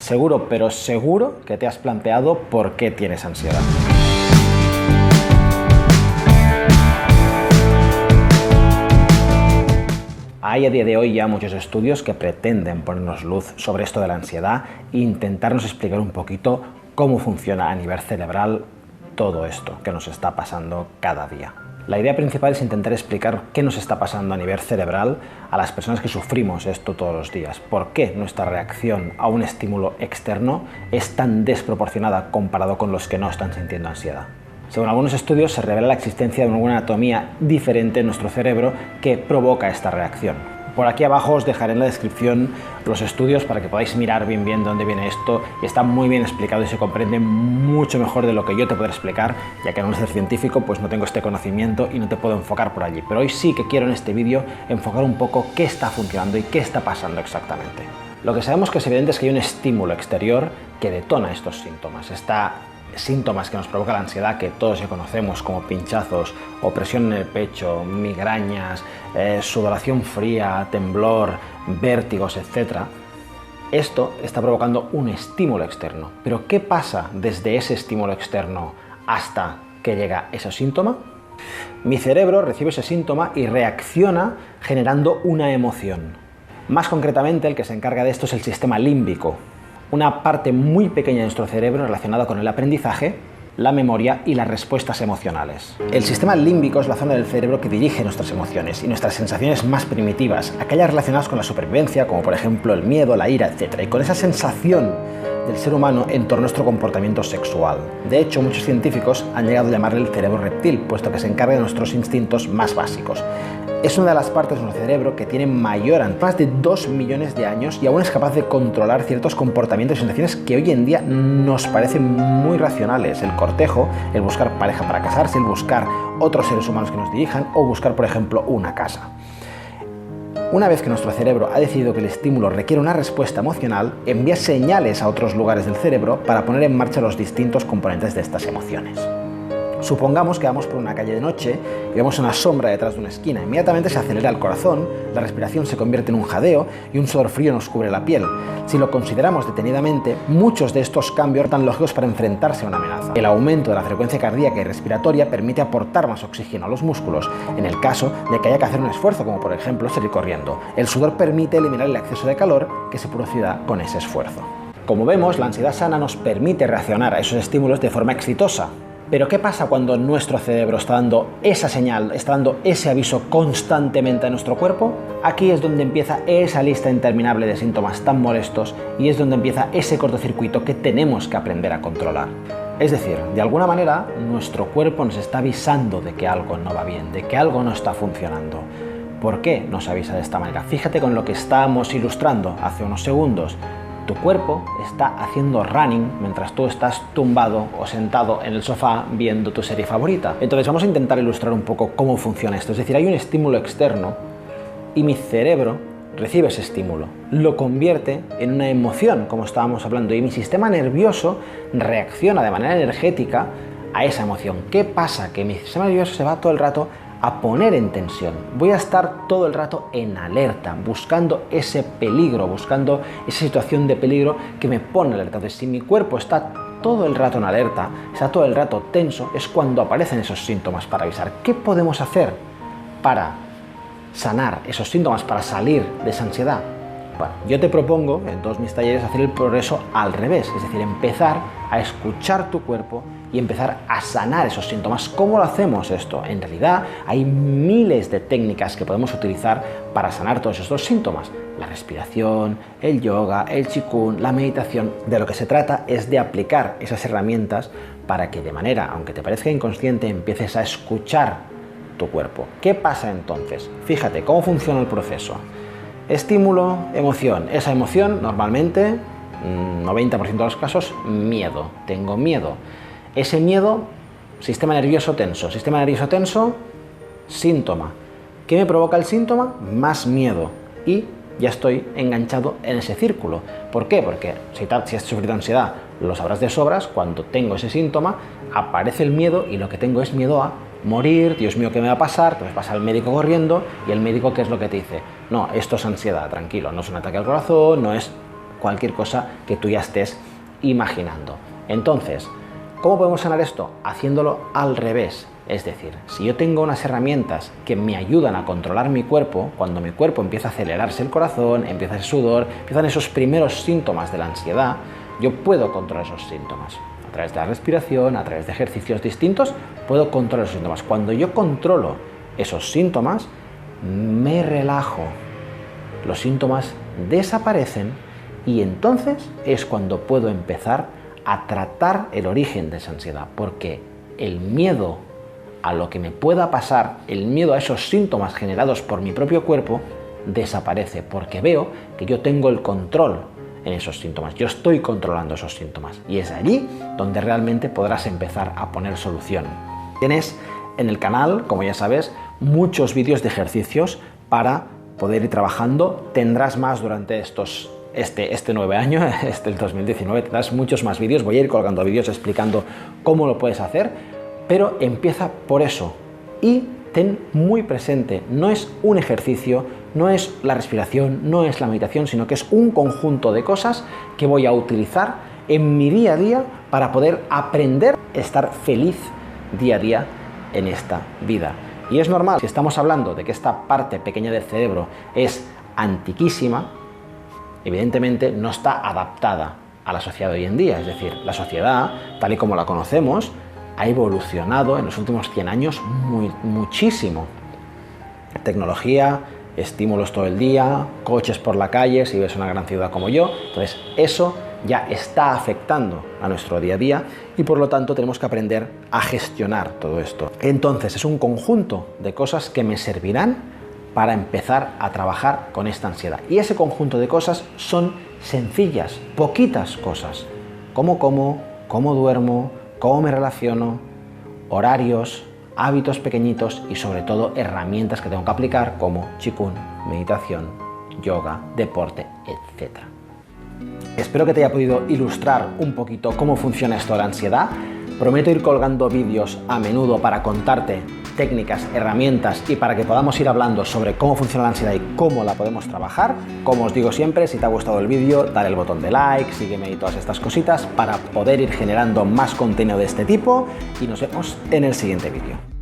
Seguro, pero seguro que te has planteado por qué tienes ansiedad. Hay a día de hoy ya muchos estudios que pretenden ponernos luz sobre esto de la ansiedad e intentarnos explicar un poquito cómo funciona a nivel cerebral todo esto que nos está pasando cada día. La idea principal es intentar explicar qué nos está pasando a nivel cerebral a las personas que sufrimos esto todos los días. ¿Por qué nuestra reacción a un estímulo externo es tan desproporcionada comparado con los que no están sintiendo ansiedad? Según algunos estudios, se revela la existencia de una anatomía diferente en nuestro cerebro que provoca esta reacción. Por aquí abajo os dejaré en la descripción los estudios para que podáis mirar bien de dónde viene esto, y está muy bien explicado y se comprende mucho mejor de lo que yo te puedo explicar, ya que al no ser científico pues no tengo este conocimiento y no te puedo enfocar por allí. Pero hoy sí que quiero en este vídeo enfocar un poco qué está funcionando y qué está pasando exactamente. Lo que sabemos que es evidente es que hay un estímulo exterior que detona estos síntomas. Síntomas que nos provoca la ansiedad, que todos ya conocemos, como pinchazos, opresión en el pecho, migrañas, sudoración fría, temblor, vértigos, etc. Esto está provocando un estímulo externo. Pero ¿qué pasa desde ese estímulo externo hasta que llega ese síntoma? Mi cerebro recibe ese síntoma y reacciona generando una emoción. Más concretamente, el que se encarga de esto es el sistema límbico, una parte muy pequeña de nuestro cerebro relacionada con el aprendizaje, la memoria y las respuestas emocionales. El sistema límbico es la zona del cerebro que dirige nuestras emociones y nuestras sensaciones más primitivas, aquellas relacionadas con la supervivencia, como por ejemplo el miedo, la ira, etc. Y con esa sensación del ser humano en torno a nuestro comportamiento sexual. De hecho, muchos científicos han llegado a llamarle el cerebro reptil, puesto que se encarga de nuestros instintos más básicos. Es una de las partes de nuestro cerebro que tiene más de 2 millones de años y aún es capaz de controlar ciertos comportamientos y sensaciones que hoy en día nos parecen muy racionales. El cortejo, el buscar pareja para casarse, el buscar otros seres humanos que nos dirijan o buscar, por ejemplo, una casa. Una vez que nuestro cerebro ha decidido que el estímulo requiere una respuesta emocional, envía señales a otros lugares del cerebro para poner en marcha los distintos componentes de estas emociones. Supongamos que vamos por una calle de noche y vemos una sombra detrás de una esquina. Inmediatamente se acelera el corazón, la respiración se convierte en un jadeo y un sudor frío nos cubre la piel. Si lo consideramos detenidamente, muchos de estos cambios están lógicos para enfrentarse a una amenaza. El aumento de la frecuencia cardíaca y respiratoria permite aportar más oxígeno a los músculos, en el caso de que haya que hacer un esfuerzo, como por ejemplo salir corriendo. El sudor permite eliminar el exceso de calor que se producirá con ese esfuerzo. Como vemos, la ansiedad sana nos permite reaccionar a esos estímulos de forma exitosa. Pero ¿qué pasa cuando nuestro cerebro está dando esa señal, está dando ese aviso constantemente a nuestro cuerpo? Aquí es donde empieza esa lista interminable de síntomas tan molestos y es donde empieza ese cortocircuito que tenemos que aprender a controlar. Es decir, de alguna manera, nuestro cuerpo nos está avisando de que algo no va bien, de que algo no está funcionando. ¿Por qué nos avisa de esta manera? Fíjate con lo que estábamos ilustrando hace unos segundos. Tu cuerpo está haciendo running mientras tú estás tumbado o sentado en el sofá viendo tu serie favorita. Entonces vamos a intentar ilustrar un poco cómo funciona esto. Es decir, hay un estímulo externo y mi cerebro recibe ese estímulo, lo convierte en una emoción, como estábamos hablando, y mi sistema nervioso reacciona de manera energética a esa emoción. ¿Qué pasa? Que mi sistema nervioso se va todo el rato a poner en tensión. Voy a estar todo el rato en alerta, buscando ese peligro, buscando esa situación de peligro que me pone alerta. Entonces, si mi cuerpo está todo el rato en alerta, está todo el rato tenso, es cuando aparecen esos síntomas para avisar. ¿Qué podemos hacer para sanar esos síntomas, para salir de esa ansiedad? Bueno, yo te propongo en todos mis talleres hacer el progreso al revés, es decir, empezar a escuchar tu cuerpo y empezar a sanar esos síntomas. ¿Cómo lo hacemos esto? En realidad hay miles de técnicas que podemos utilizar para sanar todos estos síntomas. La respiración, el yoga, el qigong, la meditación. De lo que se trata es de aplicar esas herramientas para que de manera, aunque te parezca inconsciente, empieces a escuchar tu cuerpo. ¿Qué pasa entonces? Fíjate cómo funciona el proceso. Estímulo, emoción. Esa emoción, normalmente, 90% de los casos, miedo. Tengo miedo. Ese miedo, sistema nervioso tenso. Sistema nervioso tenso, síntoma. ¿Qué me provoca el síntoma? Más miedo. Y ya estoy enganchado en ese círculo. ¿Por qué? Porque si has sufrido ansiedad, lo sabrás de sobras, cuando tengo ese síntoma, aparece el miedo y lo que tengo es miedo a morir. Dios mío, ¿qué me va a pasar? Te vas al médico corriendo y el médico, ¿qué es lo que te dice? No, esto es ansiedad, tranquilo, no es un ataque al corazón, no es cualquier cosa que tú ya estés imaginando. Entonces, ¿cómo podemos sanar esto? Haciéndolo al revés. Es decir, si yo tengo unas herramientas que me ayudan a controlar mi cuerpo, cuando mi cuerpo empieza a acelerarse el corazón, empieza el sudor, empiezan esos primeros síntomas de la ansiedad, yo puedo controlar esos síntomas. A través de la respiración, a través de ejercicios distintos, puedo controlar esos síntomas. Cuando yo controlo esos síntomas, me relajo. Los síntomas desaparecen y entonces es cuando puedo empezar a tratar el origen de esa ansiedad, porque el miedo a lo que me pueda pasar, el miedo a esos síntomas generados por mi propio cuerpo, desaparece, porque veo que yo tengo el control en esos síntomas, yo estoy controlando esos síntomas y es allí donde realmente podrás empezar a poner solución. Tienes en el canal, como ya sabes, muchos vídeos de ejercicios para poder ir trabajando. Tendrás más durante este nuevo año, el 2019, tendrás muchos más vídeos. Voy a ir colgando vídeos explicando cómo lo puedes hacer, pero empieza por eso y ten muy presente, no es un ejercicio, no es la respiración, no es la meditación, sino que es un conjunto de cosas que voy a utilizar en mi día a día para poder aprender a estar feliz día a día en esta vida. Y es normal, si estamos hablando de que esta parte pequeña del cerebro es antiquísima, evidentemente no está adaptada a la sociedad de hoy en día. Es decir, la sociedad, tal y como la conocemos, ha evolucionado en los últimos 100 años muchísimo. Tecnología, estímulos todo el día, coches por la calle, si ves una gran ciudad como yo. Entonces, eso ya está afectando a nuestro día a día y por lo tanto tenemos que aprender a gestionar todo esto. Entonces, es un conjunto de cosas que me servirán para empezar a trabajar con esta ansiedad. Y ese conjunto de cosas son sencillas, poquitas cosas. Cómo como, cómo duermo, cómo me relaciono, horarios, hábitos pequeñitos y sobre todo herramientas que tengo que aplicar como Qigong, meditación, yoga, deporte, etc. Espero que te haya podido ilustrar un poquito cómo funciona esto de la ansiedad. Prometo ir colgando vídeos a menudo para contarte técnicas, herramientas y para que podamos ir hablando sobre cómo funciona la ansiedad y cómo la podemos trabajar. Como os digo siempre, si te ha gustado el vídeo, dale el botón de like, sígueme y todas estas cositas para poder ir generando más contenido de este tipo y nos vemos en el siguiente vídeo.